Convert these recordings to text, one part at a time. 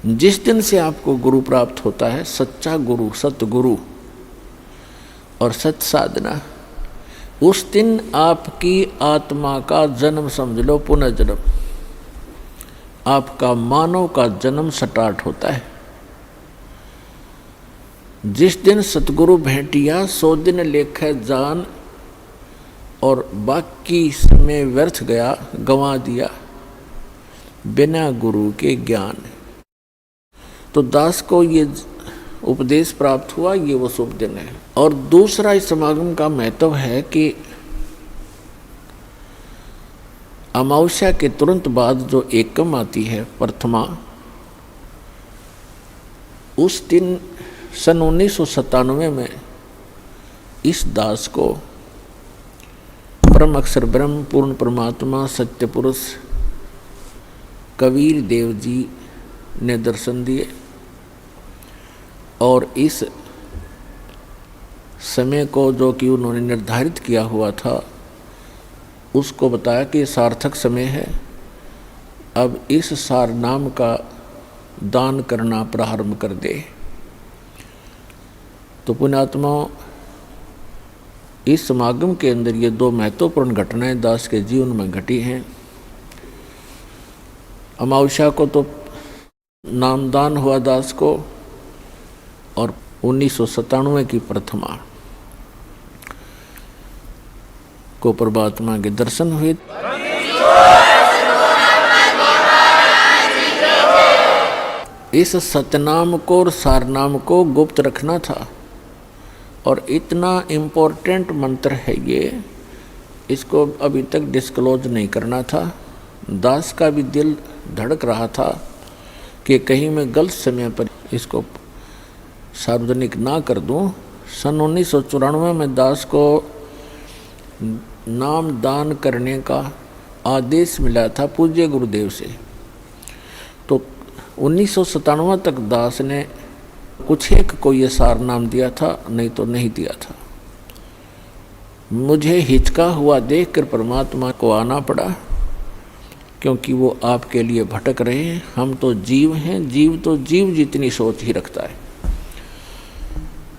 जिस दिन से आपको गुरु प्राप्त होता है, सच्चा गुरु, सतगुरु और सत साधना, उस दिन आपकी आत्मा का जन्म समझ लो, पुनर्जन्म, आपका मानव का जन्म स्टार्ट होता है। जिस दिन सतगुरु भेंटिया 100 दिन लेखे जान और बाकी समय व्यर्थ गया, गंवा दिया बिना गुरु के ज्ञान। तो दास को ये उपदेश प्राप्त हुआ, ये वो शुभ दिन है। और दूसरा इस समागम का महत्व है कि अमावस्या के तुरंत बाद जो एकम आती है, प्रथमा, उस दिन सन 1997 में इस दास को परम अक्षर ब्रह्म पूर्ण परमात्मा सत्य पुरुष कबीर देव जी ने दर्शन दिए और इस समय को जो कि उन्होंने निर्धारित किया हुआ था उसको बताया कि सार्थक समय है, अब इस सार नाम का दान करना प्रारंभ कर दे। तो पुण्यात्माओं, इस समागम के अंदर ये दो महत्वपूर्ण घटनाएं दास के जीवन में घटी हैं। अमावस्या को तो नामदान हुआ दास को, और 1997 की प्रथमा को परमात्मा के दर्शन हुए। इस सतनाम को और सारनाम को गुप्त रखना था और इतना इम्पोर्टेंट मंत्र है ये, इसको अभी तक डिस्क्लोज नहीं करना था। दास का भी दिल धड़क रहा था कि कहीं मैं गलत समय पर इसको सार्वजनिक ना कर दूं। सन 1994 में दास को नाम दान करने का आदेश मिला था पूज्य गुरुदेव से। तो 1997 तक दास ने कुछ एक को ये सार नाम दिया था, नहीं तो नहीं दिया था। मुझे हिचका हुआ देखकर परमात्मा को आना पड़ा, क्योंकि वो आपके लिए भटक रहे हैं। हम तो जीव हैं, जीव तो जीव जितनी सोच ही रखता है।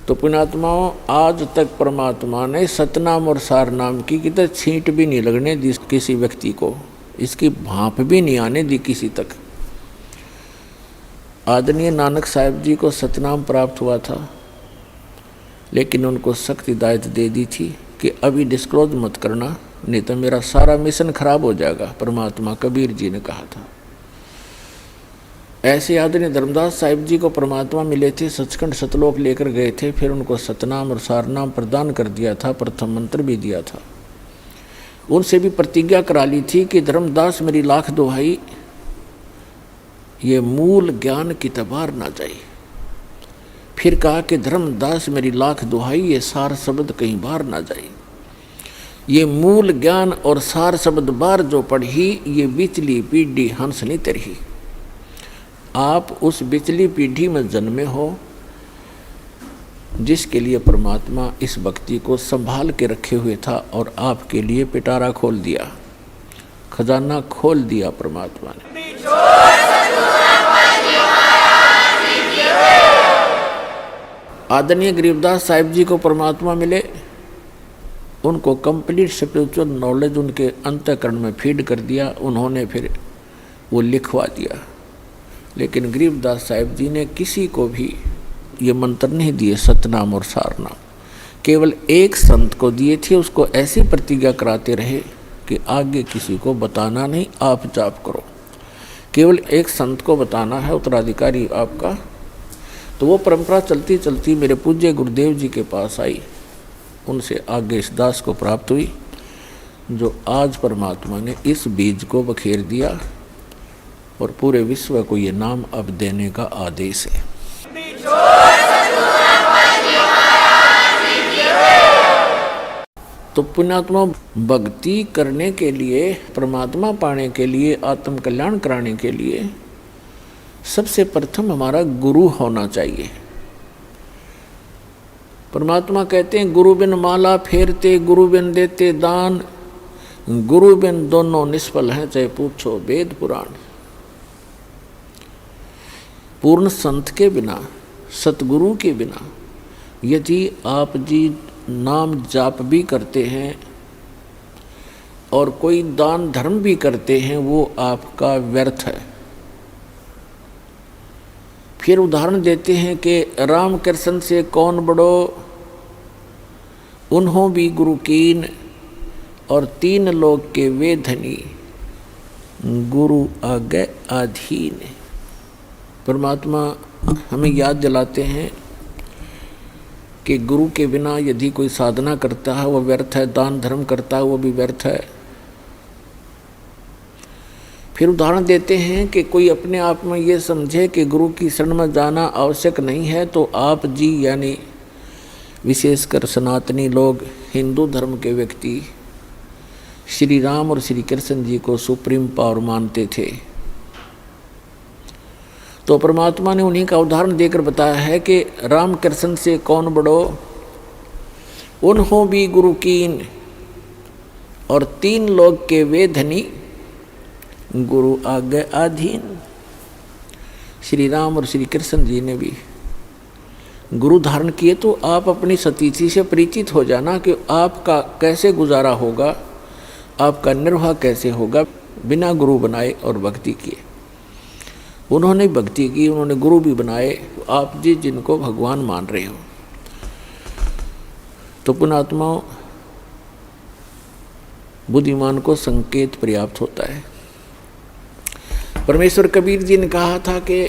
तो पुण्यात्माओं, आज तक परमात्मा ने सतनाम और सारनाम की कितने छींट भी नहीं लगने दी किसी व्यक्ति को, इसकी भाप भी नहीं आने दी किसी तक। आदरणीय नानक साहिब जी को सतनाम प्राप्त हुआ था, लेकिन उनको सख्त हिदायत दे दी थी कि अभी डिस्क्लोज मत करना, नहीं तो मेरा सारा मिशन खराब हो जाएगा, परमात्मा कबीर जी ने कहा था। ऐसे आदरणीय धर्मदास साहिब जी को परमात्मा मिले थे, सचखंड सतलोक लेकर गए थे, फिर उनको सतनाम और सारनाम प्रदान कर दिया था, प्रथम मंत्र भी दिया था। उनसे भी प्रतिज्ञा करा ली थी कि धर्मदास मेरी लाख दुहाई, ये मूल ज्ञान की तबार ना जाए। फिर कहा कि धर्मदास मेरी लाख दुहाई, ये सार शब्द कहीं बाहर ना जाए। ये मूल ज्ञान और सार शब्द बार जो पढ़ी, ये बिचली पीढ़ी हंस नहीं तरही। आप उस बिचली पीढ़ी में जन्मे हो जिसके लिए परमात्मा इस भक्ति को संभाल के रखे हुए था, और आपके लिए पिटारा खोल दिया, खजाना खोल दिया परमात्मा ने। आदरणीय गरीबदास साहिब जी को परमात्मा मिले, उनको कंप्लीट स्पिरिचुअल नॉलेज उनके अंतःकरण में फीड कर दिया, उन्होंने फिर वो लिखवा दिया। लेकिन गरीबदास साहिब जी ने किसी को भी ये मंत्र नहीं दिए सतनाम और सारनाम, केवल एक संत को दिए थे। उसको ऐसी प्रतिज्ञा कराते रहे कि आगे किसी को बताना नहीं, आप जाप करो, केवल एक संत को बताना है, उत्तराधिकारी आपका। तो वो परंपरा चलती चलती मेरे पूज्य गुरुदेव जी के पास आई, उनसे आगे इस दास को प्राप्त हुई, जो आज परमात्मा ने इस बीज को बखेर दिया और पूरे विश्व को ये नाम अब देने का आदेश है। तो पुण्यात्मा, भक्ति करने के लिए, परमात्मा पाने के लिए, आत्म कल्याण कराने के लिए सबसे प्रथम हमारा गुरु होना चाहिए। परमात्मा कहते हैं गुरु बिन माला फेरते, गुरु बिन देते दान, गुरु बिन दोनों निष्फल हैं, चाहे पूछो वेद पुराण। पूर्ण संत के बिना, सतगुरु के बिना यदि आप जी नाम जाप भी करते हैं और कोई दान धर्म भी करते हैं, वो आपका व्यर्थ है। फिर उदाहरण देते हैं कि राम कृष्ण से कौन बड़ो, उन्हों भी गुरु कीन, और 3 लोग के वे धनी, गुरु आगे अधीन। परमात्मा हमें याद दिलाते हैं कि गुरु के बिना यदि कोई साधना करता है वो व्यर्थ है, दान धर्म करता है वो भी व्यर्थ है। फिर उदाहरण देते हैं कि कोई अपने आप में ये समझे कि गुरु की शरण में जाना आवश्यक नहीं है, तो आप जी यानी विशेषकर सनातनी लोग, हिंदू धर्म के व्यक्ति श्री राम और श्री कृष्ण जी को सुप्रीम पावर मानते थे। तो परमात्मा ने उन्हीं का उदाहरण देकर बताया है कि राम कृष्ण से कौन बड़ो, उन्हों भी गुरु कीन, और 3 लोग के वे धनी, गुरु आगे अधीन। श्री राम और श्री कृष्ण जी ने भी गुरु धारण किए, तो आप अपनी सतीथि से परिचित हो जाना कि आपका कैसे गुजारा होगा, आपका निर्वाह कैसे होगा बिना गुरु बनाए और भक्ति किए। उन्होंने भक्ति की, उन्होंने गुरु भी बनाए, आप जी जिनको भगवान मान रहे हो। तो पुण्यात्माओं, बुद्धिमान को संकेत पर्याप्त होता है। परमेश्वर कबीर जी ने कहा था कि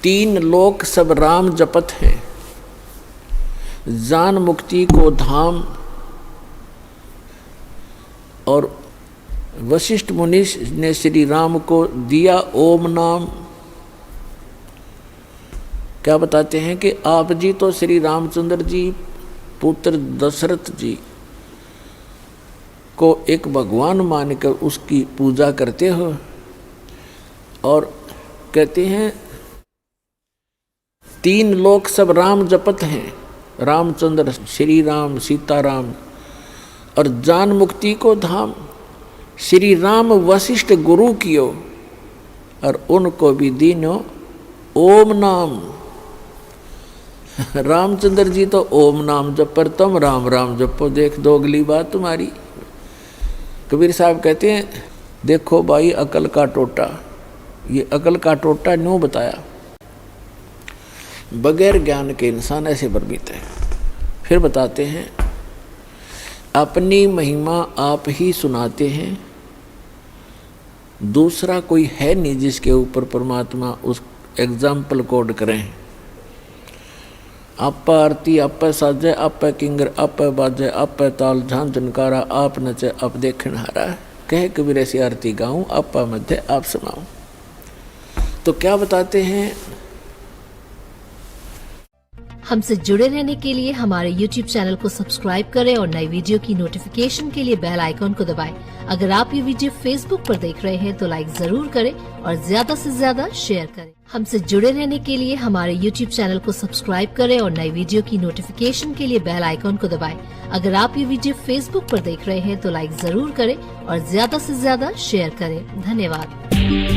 3 लोक सब राम जपत हैं, जान मुक्ति को धाम, और वशिष्ठ मुनि ने श्री राम को दिया ओम नाम। क्या बताते हैं कि आप जी तो श्री रामचंद्र जी पुत्र दशरथ जी को एक भगवान मानकर उसकी पूजा करते हो, और कहते हैं 3 लोक सब राम जपत हैं, रामचंद्र, श्री राम, सीताराम, और जान मुक्ति को धाम श्री राम वशिष्ठ गुरु कियो, और उनको भी दीनो ओम नाम। रामचंद्र जी तो ओम नाम जप पर, तुम राम राम जपो, देख दोगली बात तुम्हारी। कबीर साहब कहते हैं देखो भाई अकल का टोटा, ये अकल का टोटा न्यों बताया, बगैर ज्ञान के इंसान ऐसे भ्रमित है। फिर बताते हैं अपनी महिमा आप ही सुनाते हैं, दूसरा कोई है नहीं जिसके ऊपर परमात्मा उस एग्जाम्पल कोड करें। आप आरती आप साजे, आप किंगर आप बाजे, आप ताल झांझ झनकारा, आप नचे आप देखन हारा, कहे कबीर ऐसी आरती गाऊं, आप मध्य आप सुनाऊं। तो क्या बताते हैं, हमसे जुड़े रहने के लिए हमारे YouTube चैनल को सब्सक्राइब करें और नई वीडियो की नोटिफिकेशन के लिए बेल आइकॉन को दबाएं। अगर आप ये वीडियो Facebook पर देख रहे हैं तो लाइक जरूर करें और ज्यादा से ज्यादा शेयर करें। हमसे जुड़े रहने के लिए हमारे YouTube चैनल को सब्सक्राइब करें और नई वीडियो की नोटिफिकेशन के लिए बेल आइकॉन को दबाएं। अगर आप ये वीडियो Facebook पर देख रहे हैं तो लाइक जरूर करें और ज्यादा से ज्यादा शेयर करें। धन्यवाद।